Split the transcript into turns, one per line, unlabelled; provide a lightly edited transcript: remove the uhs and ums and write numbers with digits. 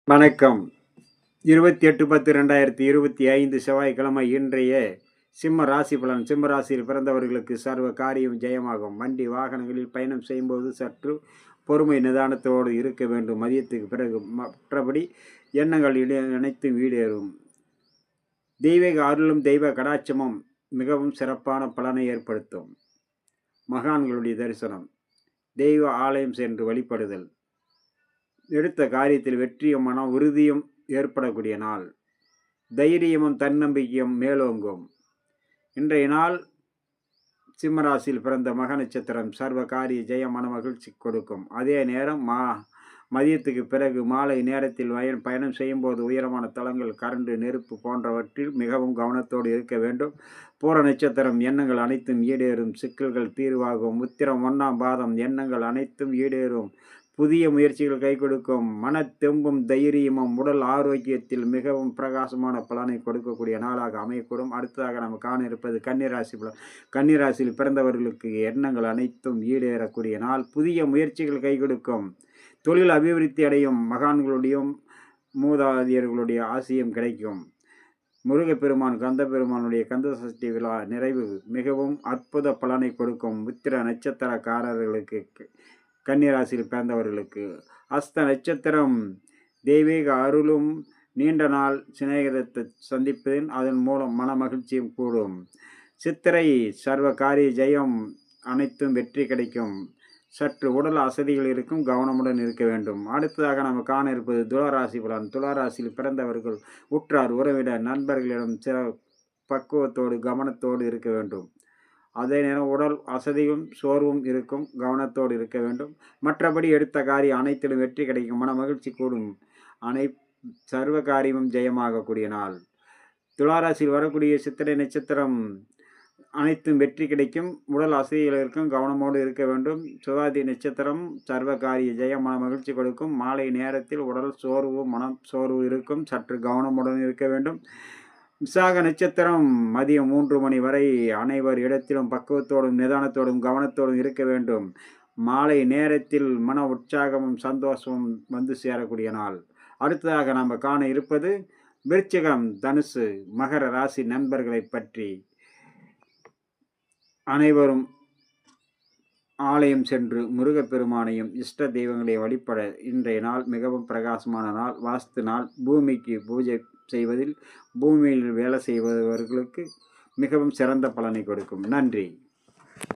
வணக்கம். 28/10/2025 செவ்வாய்க்கிழமை இன்றைய சிம்ம ராசி பலன். சிம்ம ராசியில் பிறந்தவர்களுக்கு சர்வ காரியம் ஜெயமாகும். வண்டி வாகனங்களில் பயணம் செய்யும்போது சற்று பொறுமை நிதானத்தோடு இருக்க வேண்டும். மதியத்துக்கு பிறகு மற்றபடி எண்ணங்கள் அனைத்தும் ஈடேறும். தெய்வீக அருளும் தெய்வ கடாட்சமும் மிகவும் சிறப்பான பலனை ஏற்படுத்தும். மகான்களுடைய தரிசனம், தெய்வ ஆலயம் சென்று வழிபடுதல், எடுத்த காரியத்தில் வெற்றியும் மன உறுதியும் ஏற்படக்கூடிய நாள். தைரியமும் தன்னம்பிக்கையும் மேலோங்கும். இன்றைய நாள் சிம்மராசியில் பிறந்த மக நட்சத்திரம் சர்வ காரிய ஜெயம் மன மகிழ்ச்சி கொடுக்கும். அதே நேரம் மதியத்துக்கு பிறகு மாலை நேரத்தில் பயணம் செய்யும்போது உயரமான தளங்கள், கரண்டு, நெருப்பு போன்றவற்றில் மிகவும் கவனத்தோடு இருக்க வேண்டும். பூர நட்சத்திரம் எண்ணங்கள் அனைத்தும் ஈடேறும். சிக்கல்கள் தீர்வாகும். உத்திரம் 1ஆம் பாதம் எண்ணங்கள் அனைத்தும் ஈடேறும். புதிய முயற்சிகள் கை கொடுக்கும். மனத்தெம்பும் தைரியமும் உடல் ஆரோக்கியத்தில் மிகவும் பிரகாசமான பலனை கொடுக்கக்கூடிய நாளாக அமையக்கூடும். அடுத்ததாக நம்ம காண இருப்பது கன்னிராசி பலன். கன்னிராசியில் பிறந்தவர்களுக்கு எண்ணங்கள் அனைத்தும் ஈடேறக்கூடிய நாள். புதிய முயற்சிகள் கை கொடுக்கும். தொழில் அபிவிருத்தி அடையும். மகான்களுடையும் மூதாதையர்களுடைய ஆசியும் கிடைக்கும். முருகப்பெருமான் கந்தபெருமானுடைய கந்த சஷ்டி விழா நிறைவு மிகவும் அற்புத பலனை கொடுக்கும். உத்திர நட்சத்திரக்காரர்களுக்கு, கன்னிராசியில் பிறந்தவர்களுக்கு அஸ்த நட்சத்திரம் தெய்வீக அருளும் நீண்ட நாள் சிநேகிதத்தை சந்திப்பதின் அதன் மூலம் மன மகிழ்ச்சியும் கூடும். சித்திரை சர்வ காரிய ஜெயம் அனைத்தும் வெற்றி கிடைக்கும். சற்று உடல் அசதிகள் இருக்கும், கவனமுடன் இருக்க வேண்டும். அடுத்ததாக நம்ம காண இருப்பது துளாராசி பலன். துளாராசியில் பிறந்தவர்கள் உற்றார் உறவினர் நண்பர்களிடம் சில பக்குவத்தோடு கவனத்தோடு இருக்க வேண்டும். அதே நேரம் உடல் அசதியும் சோர்வும் இருக்கும், கவனத்தோடு இருக்க வேண்டும். மற்றபடி எடுத்த காரியம் அனைத்திலும் வெற்றி கிடைக்கும், மன மகிழ்ச்சி கூடும். சர்வ காரியமும் ஜெயமாகக்கூடிய நாள். துளாராசியில் வரக்கூடிய சித்திரை நட்சத்திரம் அனைத்தும் வெற்றி கிடைக்கும். உடல் அசதிகள் இருக்கும், கவனமோடு இருக்க வேண்டும். சுவாதி நட்சத்திரம் சர்வ காரிய ஜெயம் மன மகிழ்ச்சி கொடுக்கும். மாலை நேரத்தில் உடல் சோர்வு மனம் சோர்வு இருக்கும், சற்று கவனமுடன் இருக்க வேண்டும். விசாக நட்சத்திரம் மதியம் 3 மணி வரை அனைவர் இடத்திலும் பக்குவத்தோடும் நிதானத்தோடும் கவனத்தோடும் இருக்க வேண்டும். மாலை நேரத்தில் மன உற்சாகமும் சந்தோஷமும் வந்து சேரக்கூடிய நாள். அடுத்ததாக நாம் காண இருப்பது விருச்சிகம், தனுசு, மகர ராசி நண்பர்களை பற்றி. அனைவரும் ஆலயம் சென்று முருகப்பெருமானையும் இஷ்ட தெய்வங்களை வழிபட இன்றைய நாள் மிகவும் பிரகாசமான நாள். வாஸ்து நாள். பூமிக்கு பூஜை செய்வதில், பூமியில் வேலை செய்பவர்களுக்கு மிகவும் சிறந்த பலனை கொடுக்கும். நன்றி.